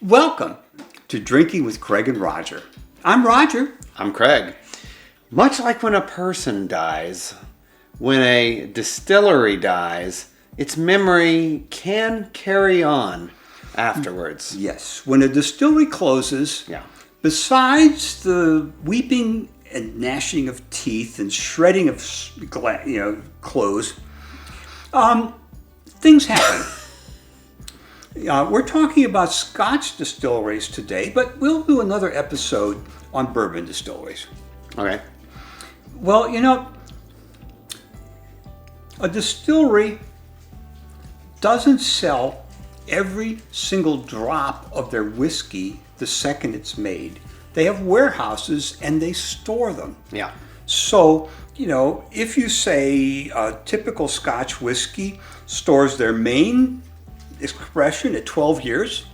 Welcome to Drinking with Craig and Roger. I'm Roger. I'm Craig. Much like when a person dies, when a distillery dies, its memory can carry on afterwards. Yes, when a distillery closes, besides the weeping and gnashing of teeth and shredding of clothes, things happen. We're talking about Scotch distilleries today, but we'll do another episode on bourbon distilleries. Okay. Well, a distillery doesn't sell every single drop of their whiskey the second it's made. They have warehouses and they store them. Yeah. So, if you say a typical Scotch whiskey stores their main expression at 12 years,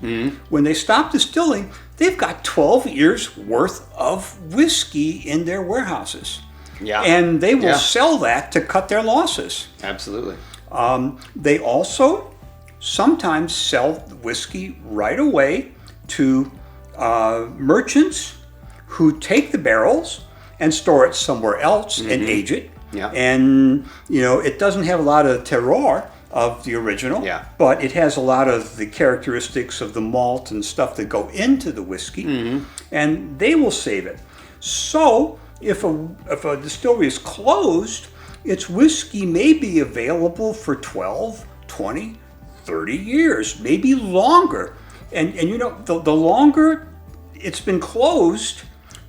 when they stop distilling, they've got 12 years worth of whiskey in their warehouses. Yeah. And they will sell that to cut their losses. Absolutely. They also sometimes sell whiskey right away to merchants who take the barrels and store it somewhere else and age it. Yeah. And, it doesn't have a lot of terroir of the original, but it has a lot of the characteristics of the malt and stuff that go into the whiskey, and they will save it. So if a distillery is closed, its whiskey may be available for 12, 20, 30 years, maybe longer. And the longer it's been closed,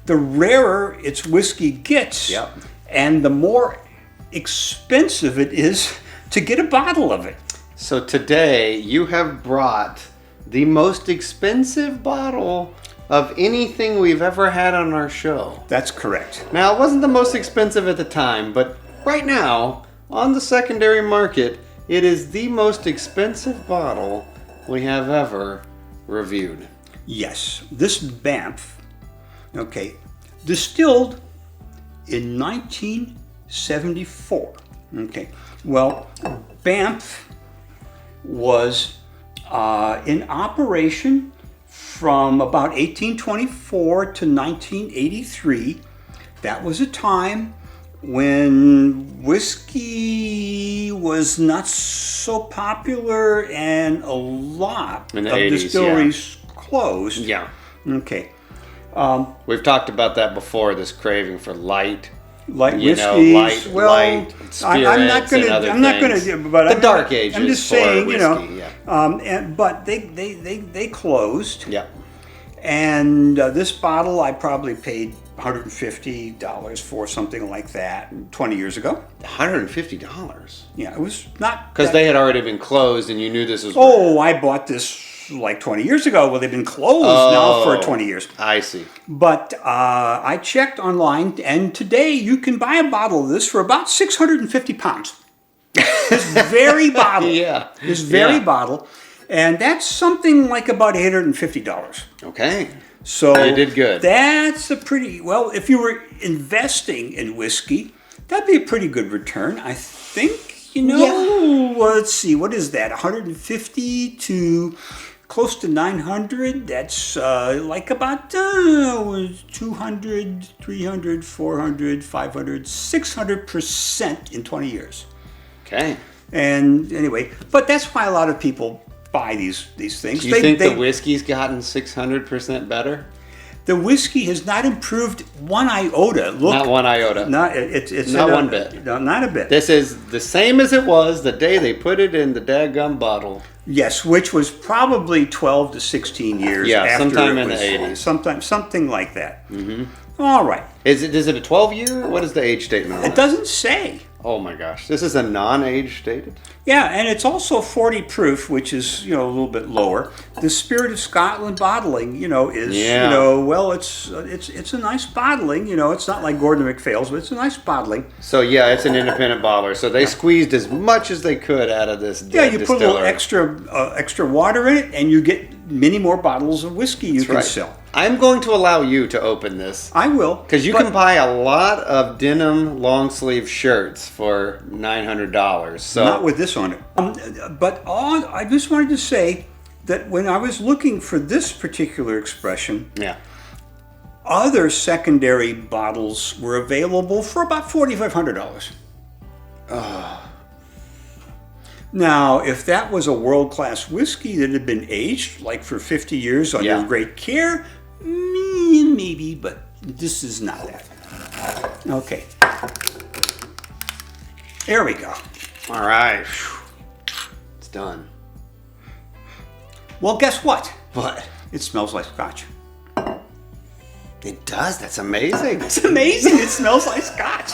the rarer its whiskey gets, and the more expensive it is to get a bottle of it. So today you have brought the most expensive bottle of anything we've ever had on our show. That's correct. Now, it wasn't the most expensive at the time, but right now, on the secondary market, it is the most expensive bottle we have ever reviewed. Yes, this Banff, distilled in 1974. Well, Banff was in operation from about 1824 to 1983. That was a time when whiskey was not so popular and a lot of 80s, distilleries closed. Yeah. Okay. We've talked about that before, this craving for light whiskeys. light spirits I'm not going to. But the dark ages. I'm just for saying, whiskey, but they closed. Yeah. And this bottle, I probably paid $150 for, something like that, 20 years ago. $150. Yeah, it was not because they had already been closed, and you knew this was. Oh, I bought this like 20 years ago. Well, they've been closed now for 20 years. I see. But I checked online, and today you can buy a bottle of this for about 650 pounds. This very bottle. This very bottle. And that's something like about $850. Okay. So you did good. That's a pretty, well, if you were investing in whiskey, that'd be a pretty good return, I think. Let's see, what is that? 150 to close to 900. That's like about 200, 300, 400, 500, 600% in 20 years. Okay. And anyway, but that's why a lot of people buy these things. Do you think the whiskey's gotten 600% better? The whiskey has not improved one iota. Look, not one iota. It's not one bit. No, not a bit. This is the same as it was the day they put it in the daggum bottle. Yes, which was probably 12 to 16 years after sometime in the 80s. Something like that. Mm-hmm. All right. Is it a 12-year? What is the age statement on it? It doesn't say. Oh my gosh. This is a non-age stated? Yeah, and it's also 40 proof, which is, a little bit lower. The Spirit of Scotland bottling, is, well, it's a nice bottling. It's not like Gordon MacPhail's, but it's a nice bottling. So, it's an independent bottler. So they squeezed as much as they could out of this distillery. You put a little extra water in it, and you get many more bottles of whiskey you can sell. I'm going to allow you to open this. I will. Because you can buy a lot of denim long sleeve shirts for $900. So not with this on it. But I just wanted to say that when I was looking for this particular expression, Yeah. other secondary bottles were available for about $4,500. Now, if that was a world-class whiskey that had been aged, like for 50 years under great care, maybe, but this is not that. Okay. There we go. All right. It's done. Well, guess what? What? It smells like Scotch. It does. That's amazing. It's amazing. It smells like Scotch.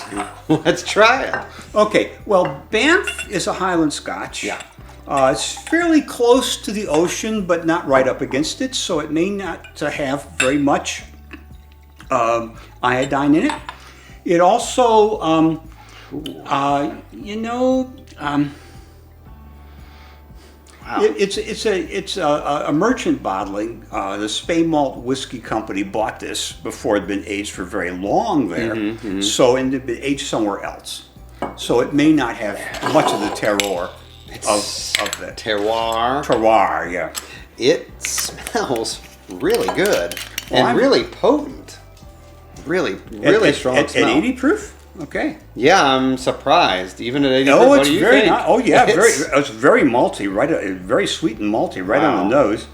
Let's try it. Okay. Well, Banff is a Highland Scotch. Yeah. It's fairly close to the ocean, but not right up against it, so it may not have very much iodine in it. It also, Wow. It's a merchant bottling. The Spey Malt Whiskey Company bought this before it had been aged for very long there. So it had been aged somewhere else. So it may not have much of the terroir of the terroir. Terroir, yeah. It smells really good and really potent. Really strong smell. At 80 proof? Okay. Yeah, I'm surprised. Even at 80 Oh, proof, what it's do you very think? nice. Oh, yeah, it's very malty, very sweet and malty, right on the nose.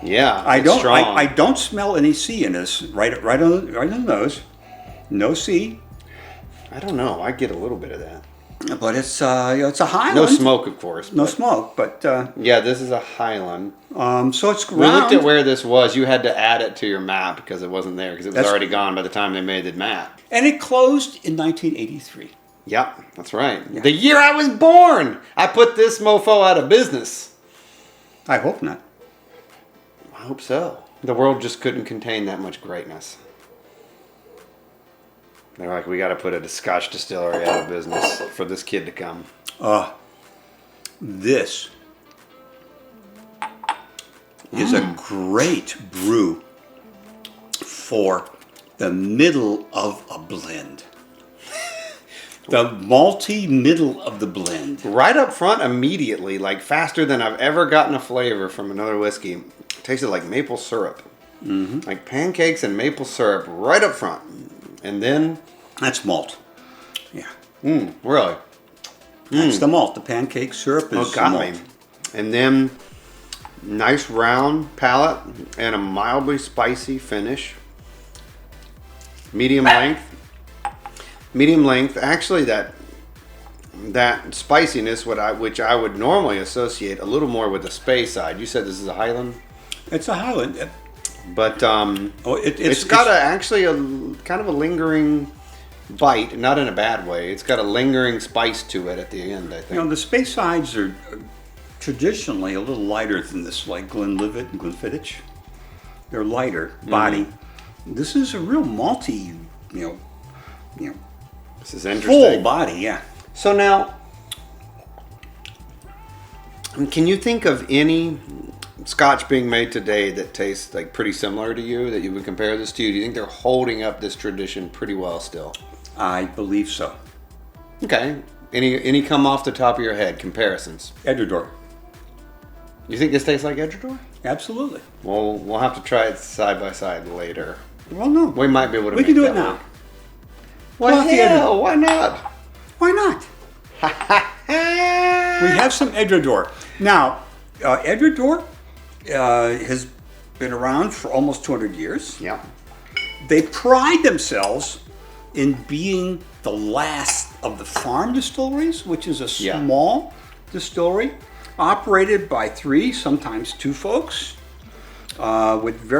Yeah, I strong. don't smell any C in this. Right on the nose. No C. I don't know. I get a little bit of that. But it's it's a Highland. No smoke, of course. No smoke, but yeah, this is a Highland. so it's ground. We looked at where this was. You had to add it to your map because it wasn't there because it was already gone by the time they made the map. And it closed in 1983. Yep, that's right. Yeah. The year I was born. I put this mofo out of business. I hope not. I hope so. The world just couldn't contain that much greatness. They're like, we got to put a Scotch distillery out of business for this kid to come. This is a great brew for the middle of a blend. The malty middle of the blend. Right up front, immediately, like faster than I've ever gotten a flavor from another whiskey. It tasted like maple syrup. Like pancakes and maple syrup right up front. And then... That's malt. Yeah. Really? That's the malt. The pancake syrup is got malt. me. And then nice round palate and a mildly spicy finish. Medium length. Medium length. Actually, that spiciness, which I would normally associate a little more with the Spey side. You said this is a Highland? It's a Highland. But it's got actually a kind of a lingering bite, not in a bad way. It's got a lingering spice to it at the end, I think. The Spey sides are traditionally a little lighter than this, like Glenlivet and Glenfiddich. They're lighter body. This is a real malty, This is interesting. Full body, yeah. So now, can you think of any Scotch being made today that tastes like pretty similar to you, that you would compare this to? Do you think they're holding up this tradition pretty well still? I believe so. Okay. Any come off the top of your head, comparisons? Edradour. You think this tastes like Edradour? Absolutely. Well, we'll have to try it side by side later. Well, no. We might be able to We make can do that it now. work. Well, hell, why not? Why not? We have some Edradour. Now, Edradour has been around for almost 200 years. Yeah. They pride themselves in being the last of the farm distilleries, which is a small distillery operated by 3, sometimes 2 folks, with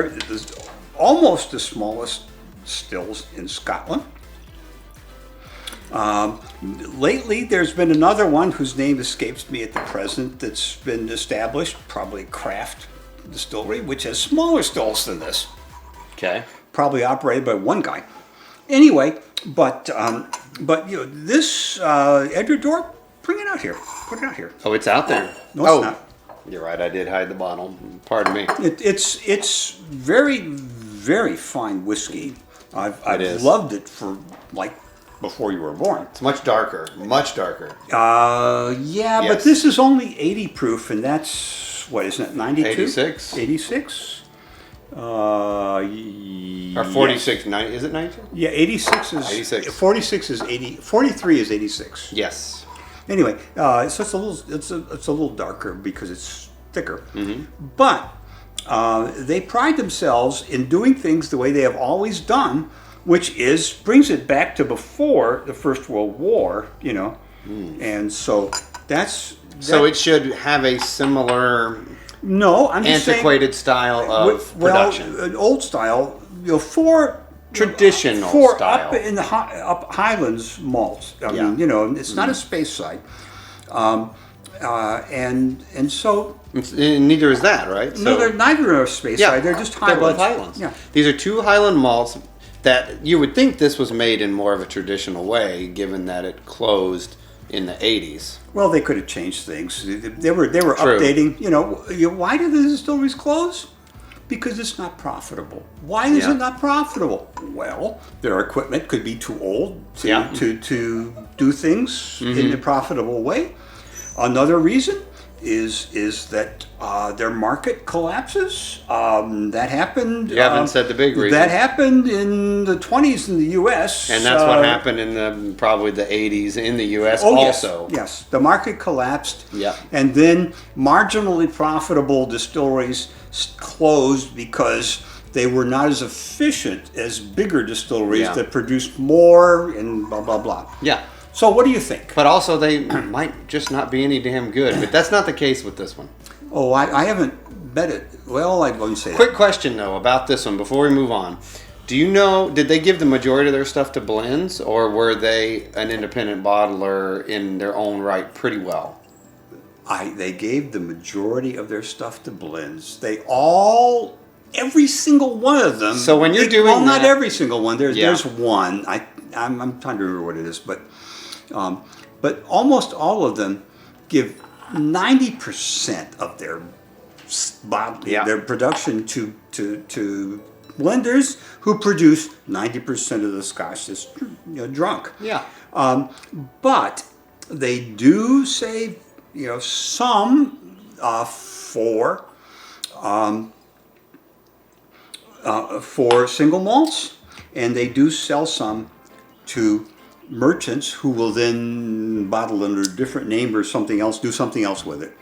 almost the smallest stills in Scotland. Lately, there's been another one whose name escapes me at the present that's been established, probably Craft Distillery, which has smaller stills than this. Okay. Probably operated by one guy. Anyway, but this Edradour, bring it out here. Put it out here. Oh, it's out there. No, it's not. You're right. I did hide the bottle. Pardon me. It's very, very fine whiskey. I've loved it for before you were born. It's much darker. Much darker. Yeah, yes. But this is only 80 proof, and that's what, isn't it 92? 86. 86? Or 46, yes. Is it 92? Yeah, 86 is 86. 46 is 80. 43 is 86. Yes. Anyway, so it's a little darker because it's thicker. But they pride themselves in doing things the way they have always done, which brings it back to before the First World War, and so So it should have a similar I'm just antiquated style of production. An old style, for traditional style. Up in the up Highlands malt. I mean, it's not a space side, and so. Neither is that, right? Neither are space side. They're just Highlands. They're both Highlands. Yeah. These are two Highland malts that you would think this was made in more of a traditional way, given that it closed in the 80s. Well, they could have changed things. They were updating. Why do the distilleries close? Because it's not profitable. Why is it not profitable? Well, their equipment could be too old to do things in a profitable way. Another reason is that their market collapses. That happened. You haven't said the big reason. That happened in the 20s in the U.S. And that's what happened in probably the 80s in the U.S. also. Yes, the market collapsed. Yeah. And then marginally profitable distilleries closed because they were not as efficient as bigger distilleries that produced more and blah, blah, blah. Yeah. So what do you think? But also they might just not be any damn good. But that's not the case with this one. Oh, I haven't bet it. Well, I wouldn't say Quick question, though, about this one before we move on. Do you know, did they give the majority of their stuff to blends, or were they an independent bottler in their own right pretty well? They gave the majority of their stuff to blends. Every single one of them. So when you're doing not every single one. There's one. I'm trying to remember what it is, but almost all of them give 90% of their their production to blenders who produce 90% of the Scotch that's drunk. Yeah. But they do save some for single malts, and they do sell some to merchants who will then bottle under a different name or something else, do something else with it.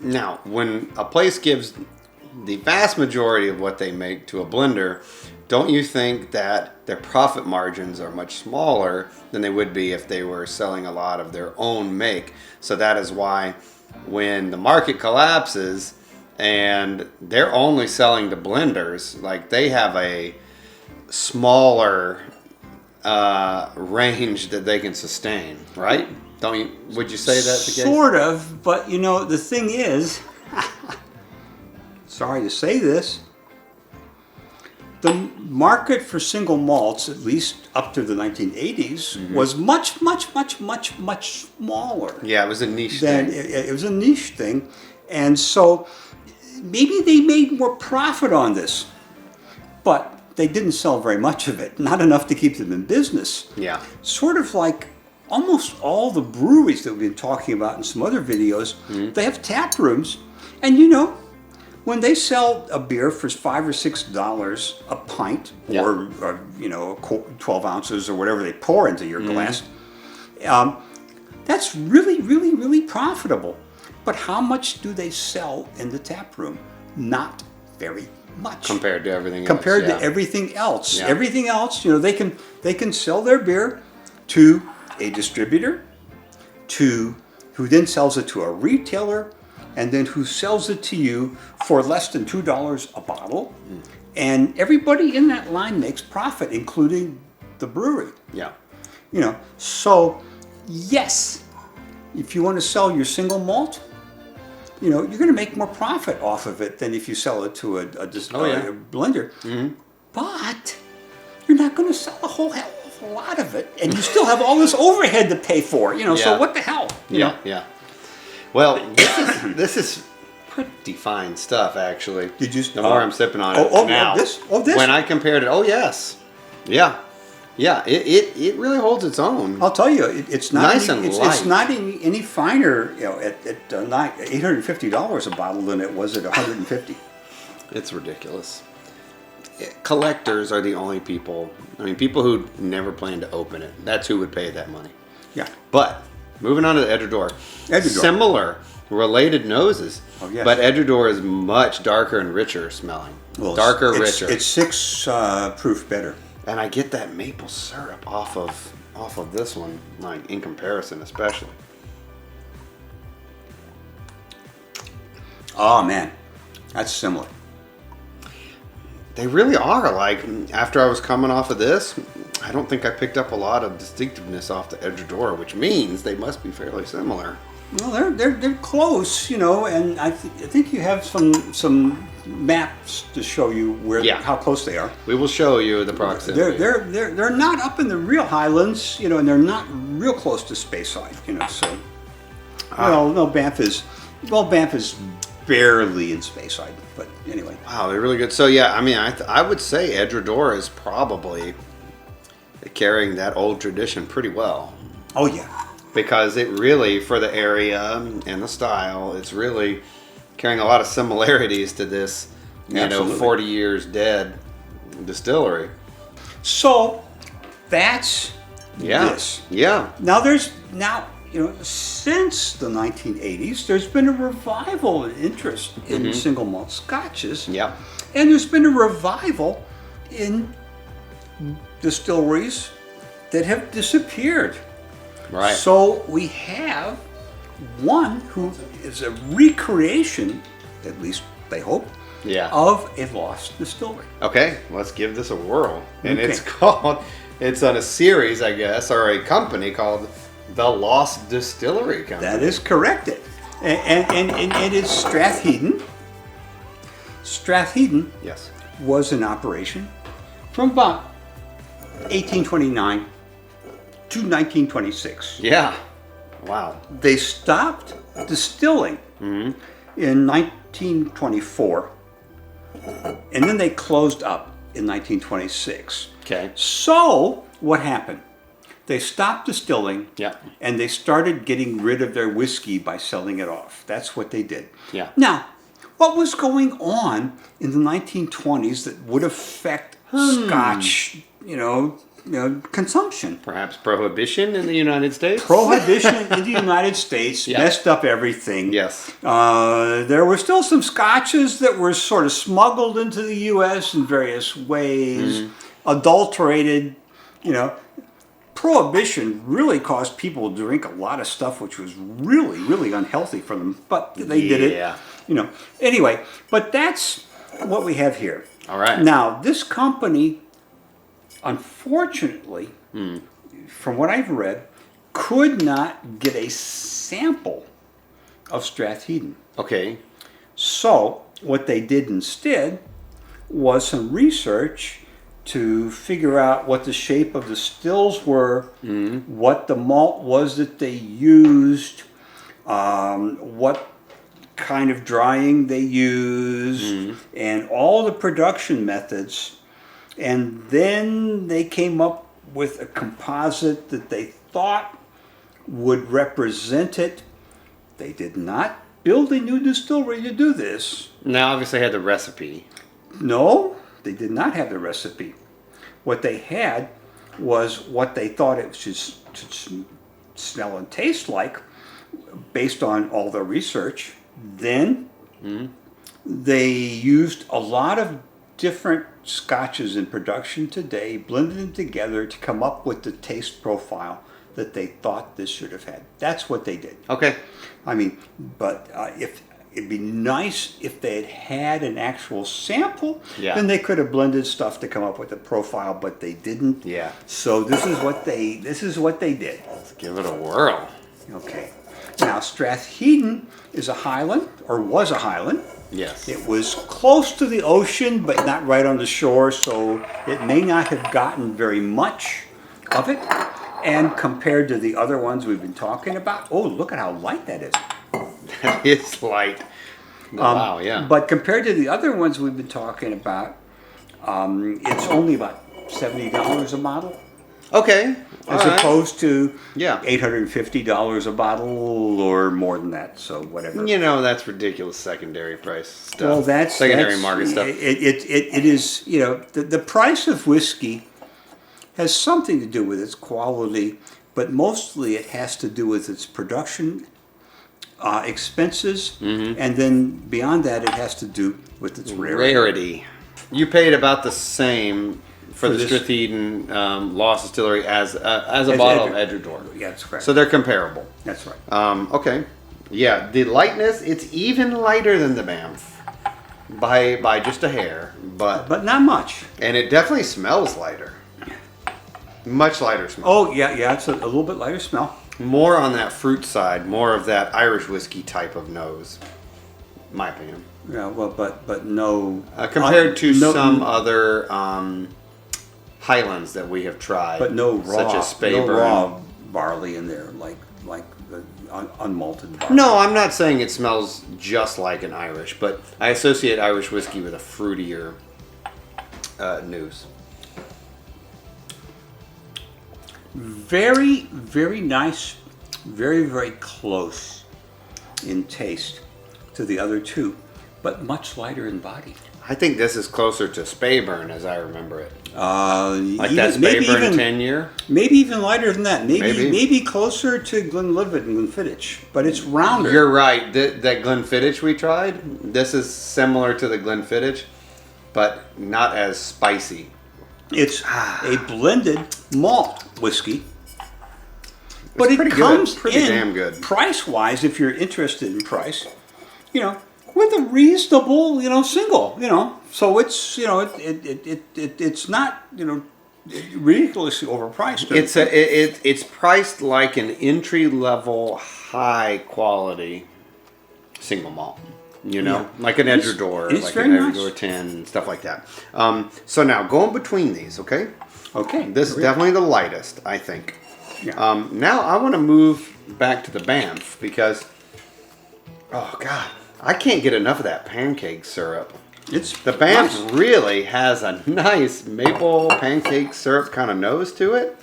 Now, when a place gives the vast majority of what they make to a blender, don't you think that their profit margins are much smaller than they would be if they were selling a lot of their own make? So that is why when the market collapses and they're only selling to blenders, like they have a smaller range that they can sustain, right? Don't you? Would you say that's the case? Sort of, but the thing is, sorry to say this, the market for single malts, at least up to the 1980s, was much, much, much, much, much smaller. Yeah, it was a niche thing. It was a niche thing, and so maybe they made more profit on this, but they didn't sell very much of it, not enough to keep them in business. Yeah. Sort of like almost all the breweries that we've been talking about in some other videos, they have tap rooms. And when they sell a beer for $5 or $6 a pint, or 12 ounces or whatever they pour into your glass, that's really, really, really profitable. But how much do they sell in the tap room? Not very much compared to everything else. Compared to everything else. Yeah. Everything else, they can sell their beer to a distributor, who then sells it to a retailer, and then who sells it to you for less than $2 a bottle. And everybody in that line makes profit, including the brewery. Yeah. So yes, if you want to sell your single malt, you're going to make more profit off of it than if you sell it to a blender. But you're not going to sell a whole hell of a lot of it, and you still have all this overhead to pay for. So what the hell? Yeah. Well, this is pretty fine stuff, actually. Did you? The more I'm sipping on it now. This? When I compared it, yes. Yeah. Yeah, it really holds its own. I'll tell you, it's not Nice and light. It's not any finer, at $850 a bottle than it was at $150. It's ridiculous. Collectors are the only people. I mean, people who never plan to open it. That's who would pay that money. Yeah. But moving on to the Edradour. Similar, related noses. Oh, yes. But Edradour is much darker and richer smelling. Well, richer. It's 6 proof better. And I get that maple syrup off of this one, like in comparison, especially. Oh man, that's similar. They really are. Like after I was coming off of this, I don't think I picked up a lot of distinctiveness off the Edradour, which means they must be fairly similar. Well, they're close, and I think you have some maps to show you how close they are. We will show you the proximity. They're not up in the real highlands, and they're not real close to Speyside, So, no, Banff is barely in Speyside, but anyway. Wow, they're really good. So yeah, I mean, I would say Edradour is probably carrying that old tradition pretty well. Oh yeah. Because it really, for the area and the style, it's really carrying a lot of similarities to this, 40 years dead distillery. So that's this. Yeah. Now since the 1980s, there's been a revival in interest in single malt scotches. Yeah. And there's been a revival in distilleries that have disappeared. Right. So we have one who is a recreation, at least they hope, of a lost distillery. Okay, let's give this a whirl. And it's on a series, I guess, or a company called the Lost Distillery Company. That is correct. And it's Stratheden. Stratheden was in operation from about 1829 to 1926. Yeah. Wow. They stopped distilling in 1924, and then they closed up in 1926. Okay. So what happened? They stopped distilling, Yeah. and they started getting rid of their whiskey by selling it off. That's what they did. Yeah. Now, what was going on in the 1920s that would affect Scotch, consumption? Perhaps prohibition in the United States? Prohibition in the United States messed up everything. Yes. There were still some Scotches that were sort of smuggled into the U.S. in various ways, adulterated, Prohibition really caused people to drink a lot of stuff which was really, really unhealthy for them, but they did it. Anyway, but that's what we have here. All right. Now, this company, unfortunately, from what I've read, could not get a sample of Stratheden. Okay. So, what they did instead was some research to figure out what the shape of the stills were, what the malt was that they used, what kind of drying they used, and all the production methods. And then they came up with a composite that they thought would represent it. They did not build a new distillery to do this. Now, obviously, had the recipe. No, they did not have the recipe. What they had was what they thought it should smell and taste like based on all their research. Then they used a lot of different scotches in production today, blended them together to come up with the taste profile that they thought this should have had. That's what they did. Okay. I mean, but if it'd be nice if they had an actual sample, then they could have blended stuff to come up with a profile, but they didn't. Yeah. So this is what they did. Let's give it a whirl. Okay. Now, Stratheden is a highland, or was a highland. Yes. It was close to the ocean, but not right on the shore, so it may not have gotten very much of it. And compared to the other ones we've been talking about, oh, look at how light that is. That is light. Wow, yeah. But compared to the other ones we've been talking about, it's only about $70 a bottle. Okay. As opposed to yeah, $850 a bottle or more than that. So whatever. That's ridiculous secondary price stuff. Well, that's secondary market stuff. It is, the price of whiskey has something to do with its quality, but mostly it has to do with its production expenses, and then beyond that, it has to do with its rarity. You paid about the same for the Stratheden Lost Distillery as a bottle of Edradour. Yeah, that's correct. So they're comparable. That's right. Okay. Yeah, the lightness, it's even lighter than the Banff by just a hair, but not much. And it definitely smells lighter. Much lighter smell. Oh, yeah, it's a little bit lighter smell. More on that fruit side, more of that Irish whiskey type of nose, in my opinion. Yeah, well, but no... compared to some other Highlands that we have tried. But no raw, such as raw barley in there, like the unmalted barley. No, I'm not saying it smells just like an Irish, but I associate Irish whiskey with a fruitier nose. Very, very nice, very, very close in taste to the other two, but much lighter in body. I think this is closer to Speyburn as I remember it. Like that Speyburn 10-year? Maybe even lighter than that. Maybe closer to Glenlivet and Glenfiddich, but it's rounder. You're right. That Glenfiddich we tried, this is similar to the Glenfiddich, but not as spicy. It's a blended malt whiskey, but it pretty comes good. Pretty damn good. Price-wise, if you're interested in price, with a reasonable, single, So it's, it's not, ridiculously overpriced. It's priced like an entry-level, high-quality single malt. Like an Edradour, like an Edradour 10, stuff like that. So now, going between these, okay? Okay. This is definitely the lightest, I think. Yeah. Now, I want to move back to the Banff because, oh, God, I can't get enough of that pancake syrup. The Banff really has a nice maple pancake syrup kind of nose to it.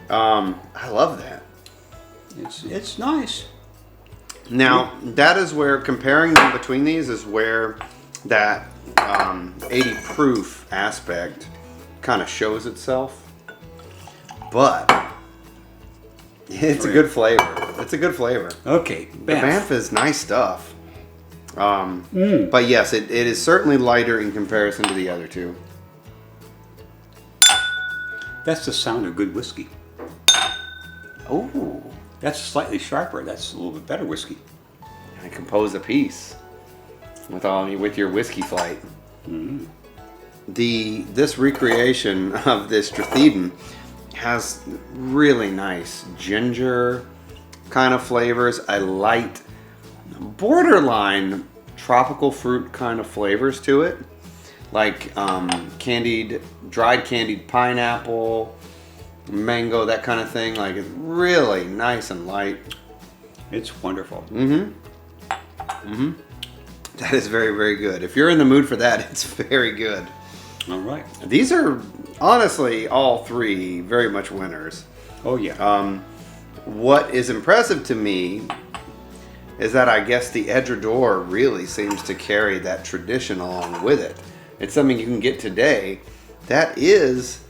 I love that. It's nice. Now, that is where, comparing them between these is where that 80 proof aspect kind of shows itself. But it's a good flavor. It's a good flavor. Okay, Banff. The Banff is nice stuff. But yes, it is certainly lighter in comparison to the other two. That's the sound of good whiskey. Oh. That's slightly sharper. That's a little bit better whiskey. I compose a piece with your whiskey flight. Mm-hmm. This recreation of this Stratheden has really nice ginger kind of flavors, a light, borderline tropical fruit kind of flavors to it, like dried candied pineapple, mango, that kind of thing. Like, it's really nice and light. It's wonderful. That is very, very good. If you're in the mood for that, it's very good. All right. These are honestly all three very much winners. Oh yeah. What is impressive to me is that I guess the Edradour really seems to carry that tradition along with it. It's something you can get today that is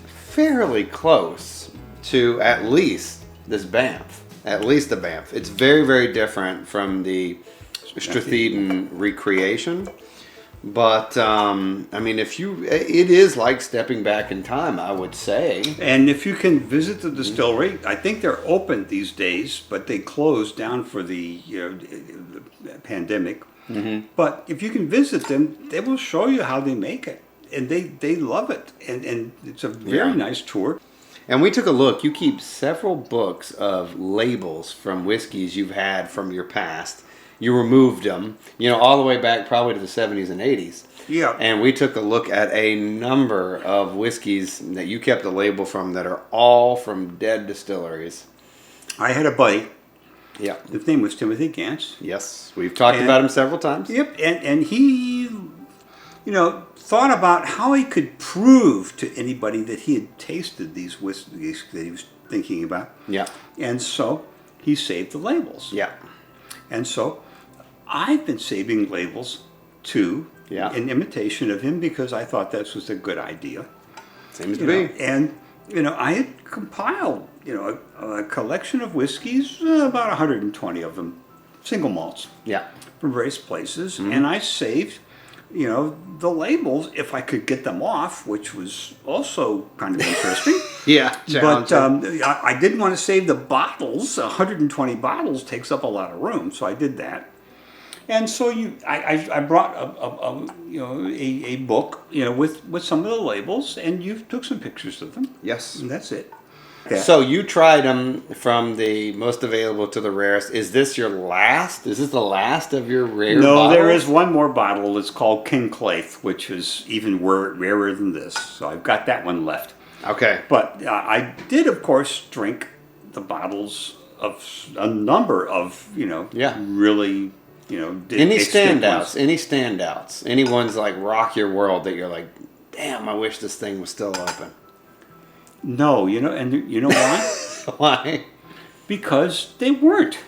fairly close to at least this Banff. At least the Banff. It's very, very different from the Stratheden recreation. But, I mean, it is like stepping back in time, I would say. And if you can visit the distillery, I think they're open these days, but they closed down for the pandemic. Mm-hmm. But if you can visit them, they will show you how they make it. And they love it. And it's a very nice tour. And we took a look. You keep several books of labels from whiskeys you've had from your past. You removed them, all the way back probably to the 70s and 80s. Yeah. And we took a look at a number of whiskeys that you kept the label from that are all from dead distilleries. I had a buddy. Yeah. His name was Timothy Gantz. Yes. We've talked about him several times. Yep. And he thought about how he could prove to anybody that he had tasted these whiskeys that he was thinking about. Yeah. And so he saved the labels. Yeah. And so I've been saving labels too, in imitation of him, because I thought this was a good idea. Seems to be. And, I had compiled, a collection of whiskeys, about 120 of them, single malts. Yeah. From various places. And I saved, the labels, if I could get them off, which was also kind of interesting. Yeah. But I didn't want to save the bottles. 120 bottles takes up a lot of room, so I did that. And so I brought a book, with some of the labels, and you took some pictures of them. Yes. And that's it. So you tried them from the most available to the rarest. Is this your last? Is this the last of your rare bottles? There is one more bottle. It's called King Claith, which is even rarer than this. So I've got that one left. Okay. But I did, of course, drink the bottles of a number of, really, Any standouts? Any standouts? Any ones like rock your world that you're like, damn, I wish this thing was still open? No, and you know why? Why? Because they weren't.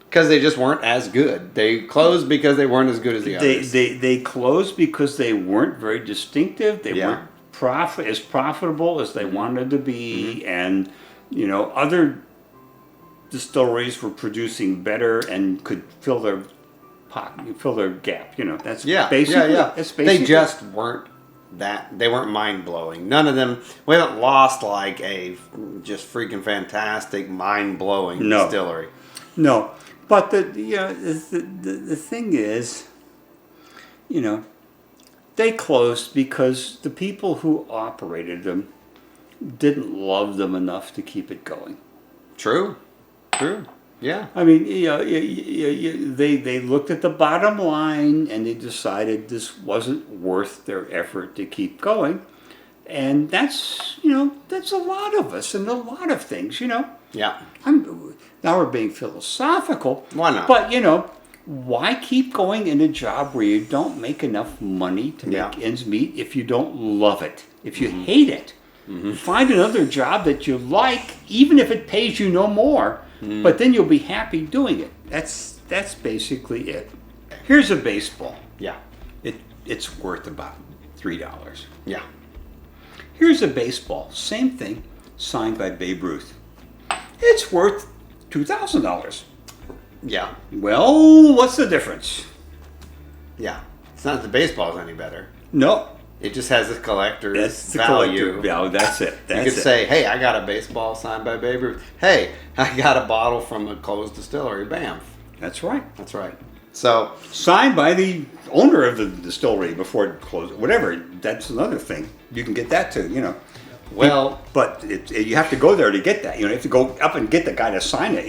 Because they just weren't as good. They closed because they weren't as good as the others. They closed because they weren't very distinctive. They weren't as profitable as they wanted to be. And, other distilleries were producing better and could fill their gap. That's basically. That's basically. They just weren't they weren't mind-blowing. None of them. We haven't lost like a just freaking fantastic, mind-blowing distillery. No, but the thing is, they closed because the people who operated them didn't love them enough to keep it going. True. Yeah. I mean, they looked at the bottom line and they decided this wasn't worth their effort to keep going. And that's a lot of us and a lot of things, Yeah. Now we're being philosophical. Why not? But, why keep going in a job where you don't make enough money to make ends meet if you don't love it, if you hate it? Find another job that you like, even if it pays you no more. But then you'll be happy doing it. That's basically it. Here's a baseball. Yeah. It's worth about $3. Yeah. Here's a baseball. Same thing, signed by Babe Ruth. It's worth $2,000. Yeah. Well, what's the difference? Yeah. It's not that the baseball's any better. No. It just has a collector's That's the value. collector value. That's it. You could say, hey, I got a baseball signed by Babe Ruth. Hey, I got a bottle from a closed distillery, Banff. That's right. That's right. So signed by the owner of the distillery before it closed. Whatever. That's another thing. You can get that too, Well, but you have to go there to get that. You have to go up and get the guy to sign it,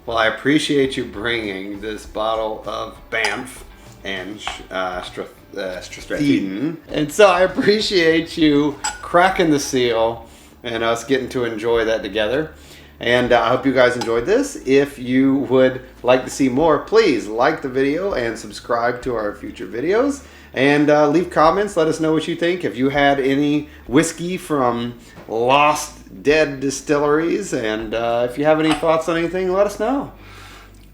Well, I appreciate you bringing this bottle of Banff and Stratheden. And so I appreciate you cracking the seal and us getting to enjoy that together. And I hope you guys enjoyed this. If you would like to see more, please like the video and subscribe to our future videos. And leave comments. Let us know what you think. If you had any whiskey from lost, dead distilleries. And if you have any thoughts on anything, let us know.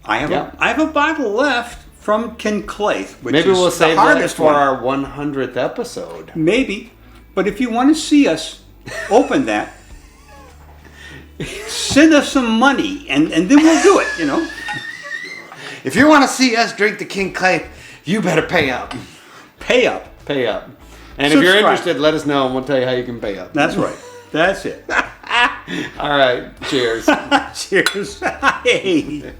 I have a bottle left from King Claith, which Maybe is we'll save the hardest that for one. our 100th episode. Maybe. But if you want to see us open that, send us some money, and then we'll do it, If you want to see us drink the King Claith, you better pay up. Pay up. Pay up. And if you're interested, let us know, and we'll tell you how you can pay up. That's right. That's it. All right. Cheers. Cheers. Hey.